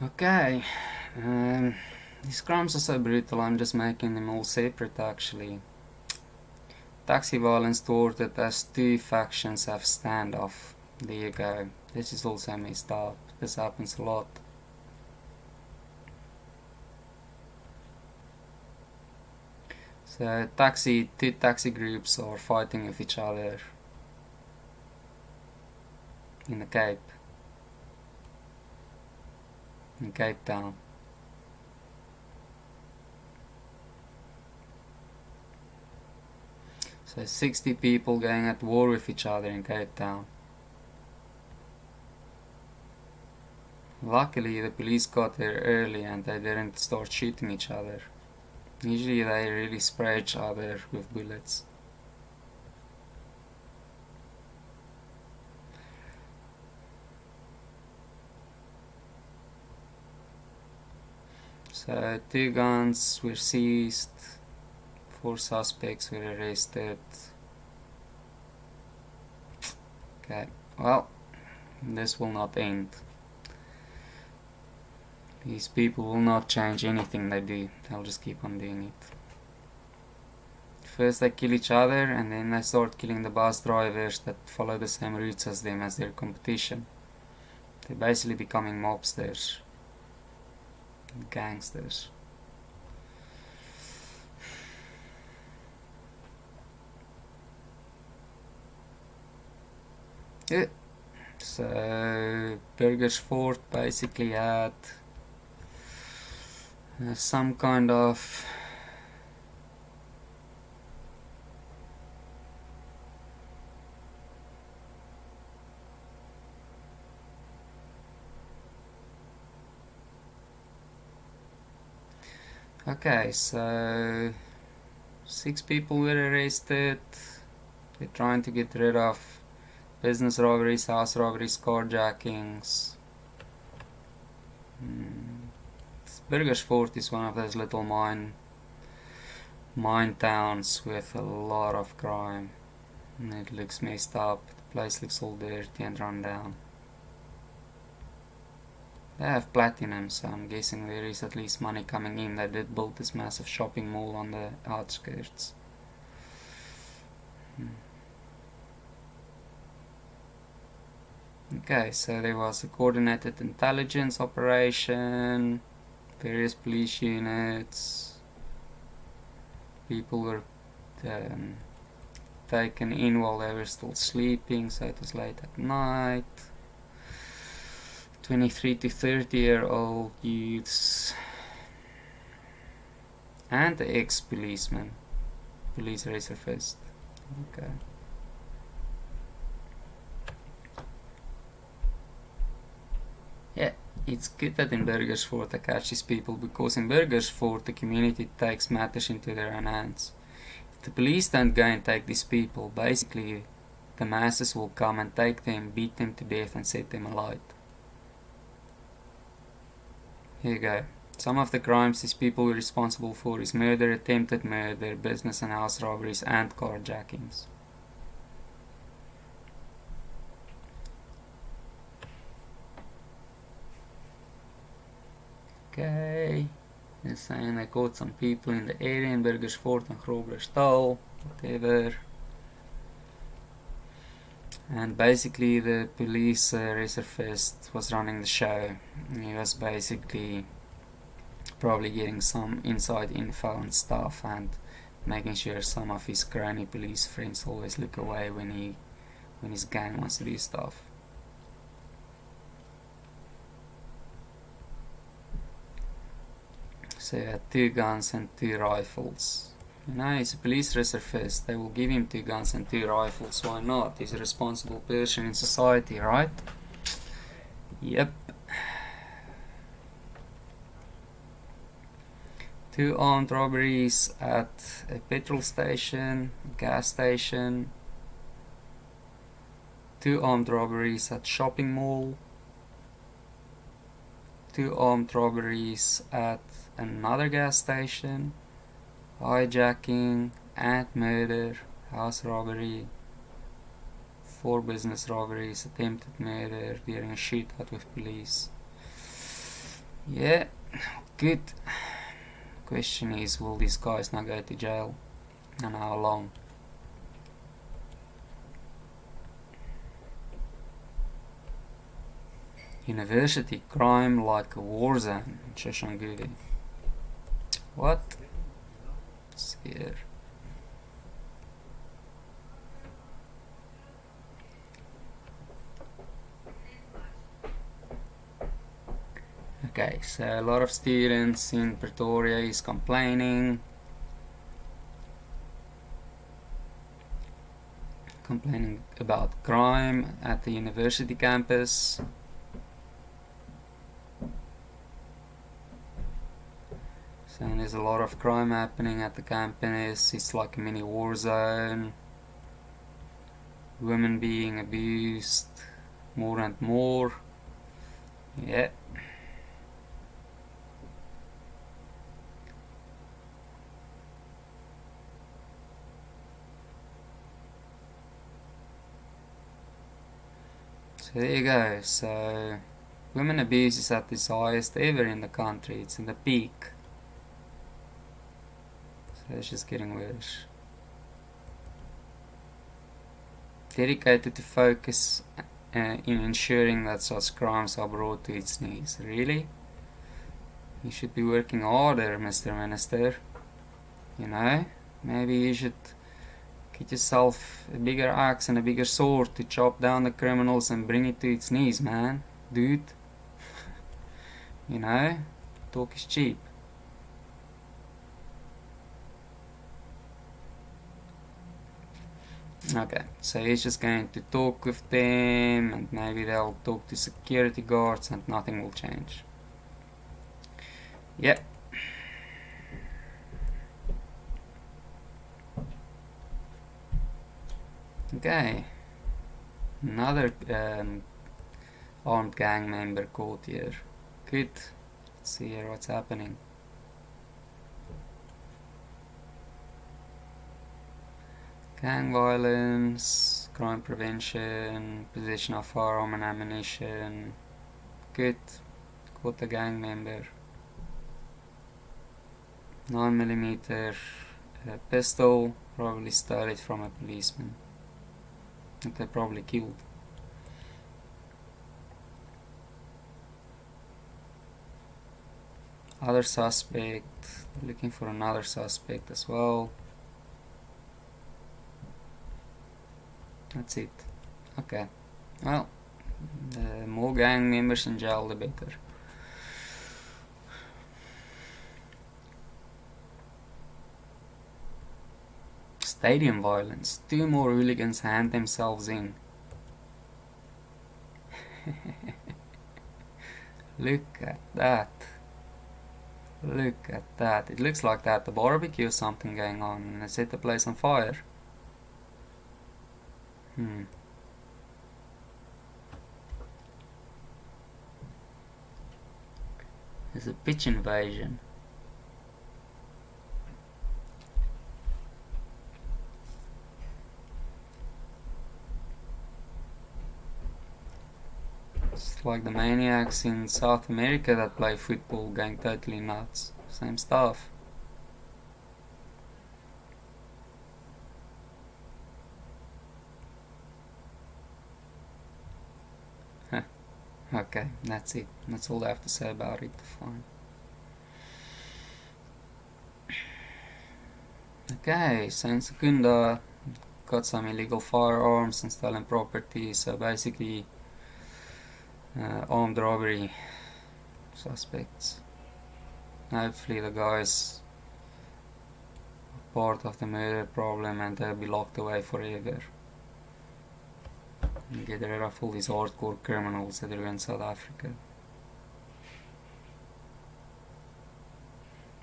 Okay. Um, these crimes are so brutal, I'm just making them all separate actually. Taxi violence thwarted as two factions have standoff. There you go. This is also messed up. This happens a lot. So two taxi groups are fighting with each other in the Cape, in Cape Town. So 60 people going at war with each other in Cape Town. Luckily the police got there early and they didn't start shooting each other. Usually they really spray each other with bullets. So 2 guns were seized, 4 suspects were arrested. Okay, well, this will not end. These people will not change anything they do, they'll just keep on doing it. First they kill each other and then they start killing the bus drivers that follow the same routes as them as their competition. They're basically becoming mobsters, gangsters. Yeah. So Burgersfort basically had some kind of okay, so 6 people were arrested. They're trying to get rid of business robberies, house robberies, carjackings. Burgersfort is one of those little mine towns with a lot of crime. And it looks messed up. The place looks all dirty and run down. They have platinum, so I'm guessing there is at least money coming in. They did build this massive shopping mall on the outskirts. Okay, so there was a coordinated intelligence operation, various police units, people were taken in while they were still sleeping, so it was late at night. 23 to 30-year-old youths and the ex-policeman, police reservist. Okay. Yeah, it's good that in Burgersfort they catch these people, because in Burgersfort the community takes matters into their own hands. If the police don't go and take these people, basically the masses will come and take them, beat them to death and set them alight. Here you go. Some of the crimes these people were responsible for is murder, attempted murder, business and house robberies, and carjackings. Okay, they're saying they caught some people in the area in Burgersfort and Groblerstal, whatever. And basically the police reservist was running the show. He was basically probably getting some inside info and stuff, and making sure some of his crony police friends always look away when his gang wants to do stuff. So he had 2 guns and 2 rifles. You know, he's a police reservist. They will give him 2 guns and 2 rifles. Why not? He's a responsible person in society, right? Yep. 2 armed robberies at a petrol station, gas station. 2 armed robberies at shopping mall. 2 armed robberies at another gas station. Hijacking and murder, house robbery, 4 business robberies, attempted murder during a shootout with police. Yeah, good. Question is, will these guys not go to jail? And how long? University crime like a war zone in Shoshanguve. What? Let's see here. Okay, so a lot of students in Pretoria is complaining about crime at the university campus. So there's a lot of crime happening at the campus. It's like a mini war zone. Women being abused more and more. Yeah. So there you go. So women abuse is at its highest ever in the country. It's in the peak. So it's just getting worse. Dedicated to focus in ensuring that such crimes are brought to its knees. Really? You should be working harder, Mr. Minister. You know? Maybe you should get yourself a bigger axe and a bigger sword to chop down the criminals and bring it to its knees, man. Dude. You know? Talk is cheap. Okay, so he's just going to talk with them, and maybe they'll talk to security guards, and nothing will change. Yep. Okay. Another armed gang member caught here. Good. Let's see here what's happening. Gang violence, crime prevention, possession of firearm and ammunition. Good. Caught the gang member. 9mm pistol, probably stole it from a policeman that they probably killed. Other suspect, looking for another suspect as well. That's it. Okay. Well, the more gang members in jail, the better. Stadium violence. 2 more hooligans hand themselves in. Look at that. Look at that. It looks like that the barbecue or something going on and they set the place on fire. There's a pitch invasion. It's like the maniacs in South America that play football going totally nuts. Same stuff. Okay, that's it. That's all I have to say about it. Fine. Okay, so in Secunda got some illegal firearms and stolen property, so basically armed robbery suspects. Hopefully the guys are part of the murder problem and they'll be locked away forever. And get rid of all these hardcore criminals that are in South Africa.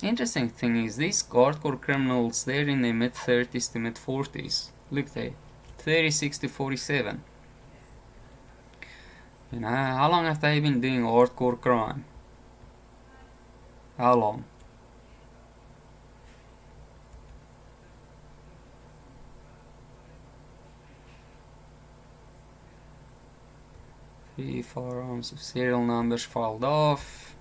Interesting thing is these hardcore criminals, they're in their mid-30s to mid-40s. Look there, 36 to 47. You know, how long have they been doing hardcore crime? How long? Three firearms with serial numbers filed off.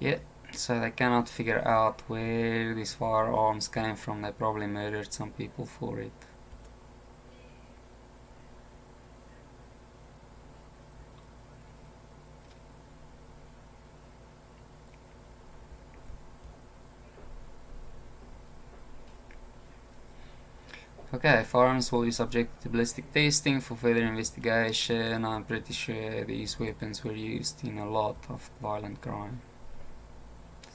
Yeah, so they cannot figure out where these firearms came from. They probably murdered some people for it. Okay, firearms will be subjected to ballistic testing for further investigation. I'm pretty sure these weapons were used in a lot of violent crime.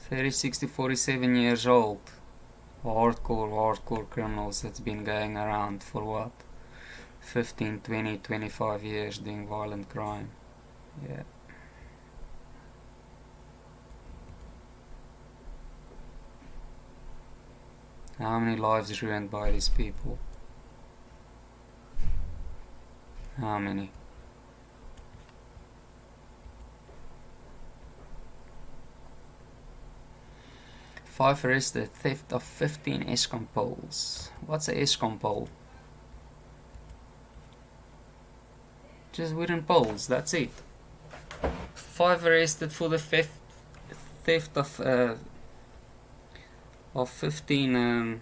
36 to 47 years old. Hardcore criminals that's been going around for what? 15, 20, 25 years doing violent crime. Yeah. How many lives ruined by these people? How many? Five arrested, theft of 15 Eskom poles. What's a Eskom pole? Just wooden poles, that's it. 5 arrested for the theft of 15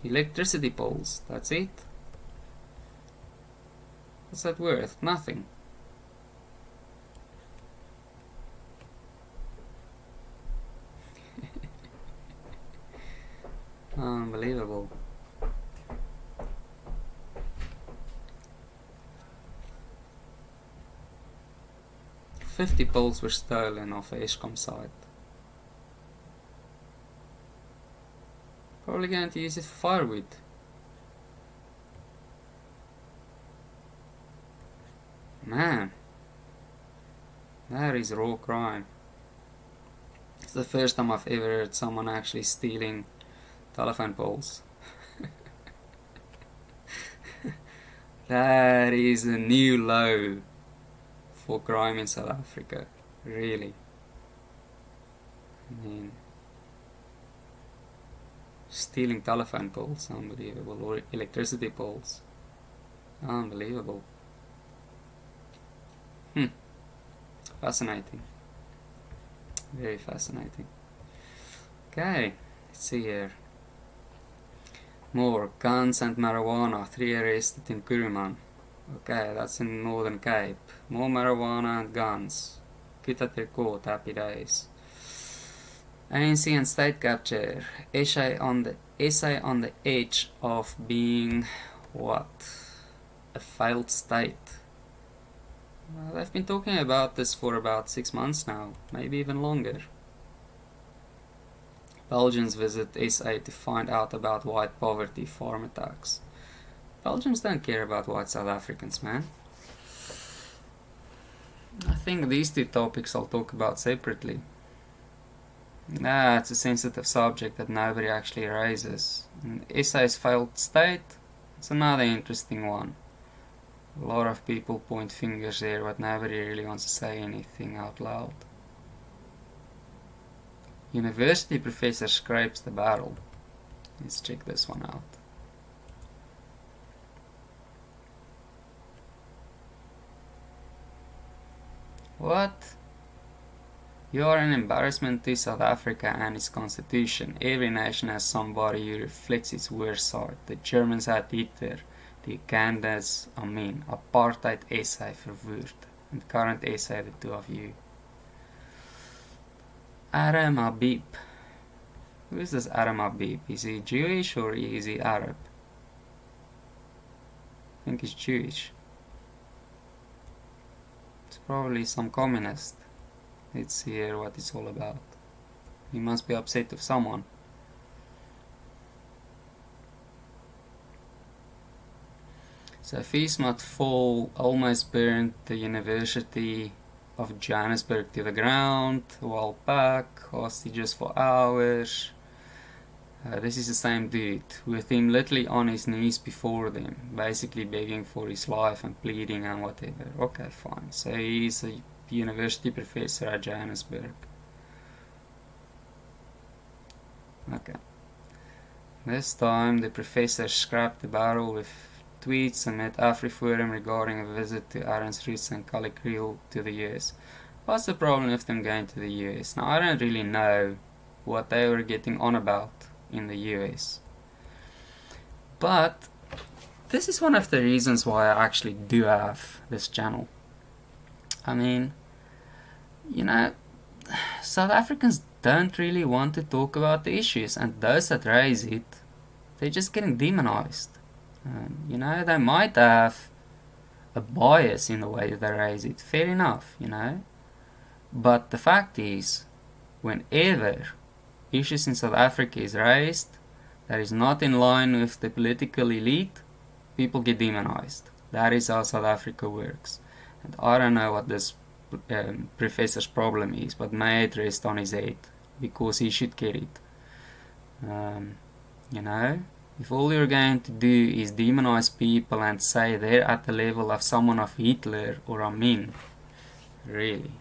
electricity poles, that's it. What's that worth? Nothing. Unbelievable. $50 poles were stolen off a Eskom site. Probably going to use it for firewood. Man, that is raw crime. It's the first time I've ever heard someone actually stealing telephone poles. That is a new low for crime in South Africa, really. I mean, stealing telephone poles, unbelievable, or electricity poles, unbelievable. Fascinating, very fascinating. Okay, let's see here. More guns and marijuana, 3 arrested in Kuruman. Okay, that's in Northern Cape. More marijuana and guns. Good that they're caught, happy days. ANC and state capture. SA on the edge of being what? A failed state. They've been talking about this for about 6 months now, maybe even longer. Belgians visit SA to find out about white poverty farm attacks. Belgians don't care about white South Africans, man. I think these two topics I'll talk about separately. It's a sensitive subject that nobody actually raises. And SA's failed state, it's another interesting one. A lot of people point fingers there, but nobody really wants to say anything out loud. University professor scrapes the barrel. Let's check this one out. What? You are an embarrassment to South Africa and its constitution. Every nation has somebody who reflects its worst side. The Germans had Hitler. The Ugandans, apartheid SA verwoord. And current SA, the two of you. Aram Habib. Who is this Aram Habib? Is he Jewish or is he Arab? I think he's Jewish. It's probably some communist. Let's hear what it's all about. He must be upset with someone. So Feesmat Fall almost burned the University of Johannesburg to the ground a while back, hostages for hours. This is the same dude, with him literally on his knees before them, basically begging for his life and pleading and whatever. Okay, fine. So he's a university professor at Johannesburg. Okay. This time the professor scrapped the barrel with tweets and met AfriForum regarding a visit to Aaron's Roots and Kali Kriel to the US. What's the problem with them going to the US? Now, I don't really know what they were getting on about in the US, but this is one of the reasons why I actually do have this channel. I mean, you know, South Africans don't really want to talk about the issues, and those that raise it, they're just getting demonized. You know, they might have a bias in the way they raise it, fair enough, you know, but the fact is, whenever issues in South Africa is raised that is not in line with the political elite, people get demonized. That is how South Africa works. And I don't know what this professor's problem is, but may it rest on his head, because he should get it. You know, if all you're going to do is demonize people and say they're at the level of someone of Hitler or Amin, really.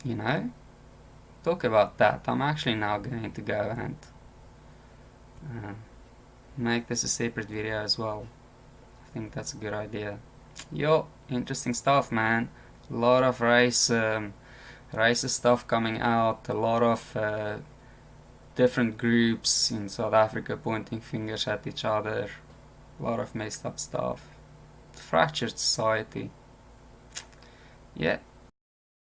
You know, talk about that. I'm actually now going to go and make this a separate video as well. I think that's a good idea. Yo, interesting stuff, man. A lot of racist stuff coming out, a lot of different groups in South Africa pointing fingers at each other, a lot of messed up stuff. Fractured society. Yeah.